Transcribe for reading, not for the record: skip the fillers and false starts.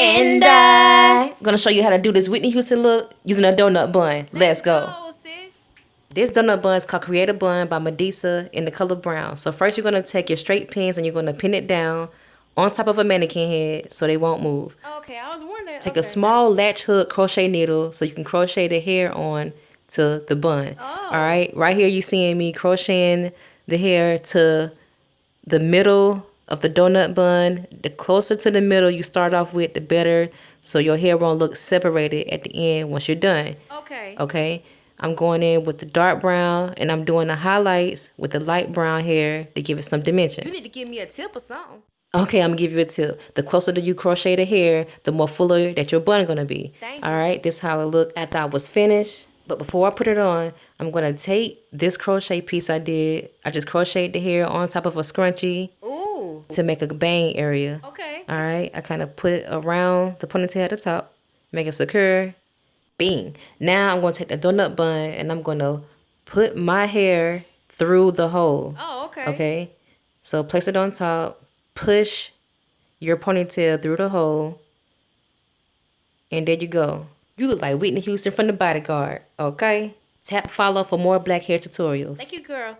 And I'm gonna show you how to do this Whitney Houston look using a donut bun. Let's go. Sis. This donut bun is called Create a Bun by Medusa in the color brown. So first you're gonna take your straight pins and you're gonna pin it down on top of a mannequin head so they won't move. Okay, I was wondering. Take a small latch hook crochet needle so you can crochet the hair on to the bun. Oh. All right, right here you seeing me crocheting the hair to the middle of the donut bun. The closer to the middle you start off with, the better, so your hair won't look separated at the end once you're done. Okay. Okay, I'm going in with the dark brown and I'm doing the highlights with the light brown hair to give it some dimension. You need to give me a tip or something. Okay, I'm gonna give you a tip. The closer that you crochet the hair, the more fuller that your bun gonna be. Thank you. All right, this is how it looked after I was finished. But before I put it on, I'm gonna take this crochet piece I did. I just crocheted the hair on top of a scrunchie. Ooh. To make a bang area. Okay. All right, I kind of put it around the ponytail at the top, make it secure. Bing. Now I'm gonna take the donut bun and I'm gonna put my hair through the hole. Oh, okay. Okay, so place it on top. Push your ponytail through the hole. And there you go. You look like Whitney Houston from The Bodyguard. Okay? Tap follow for more black hair tutorials. Thank you, girl.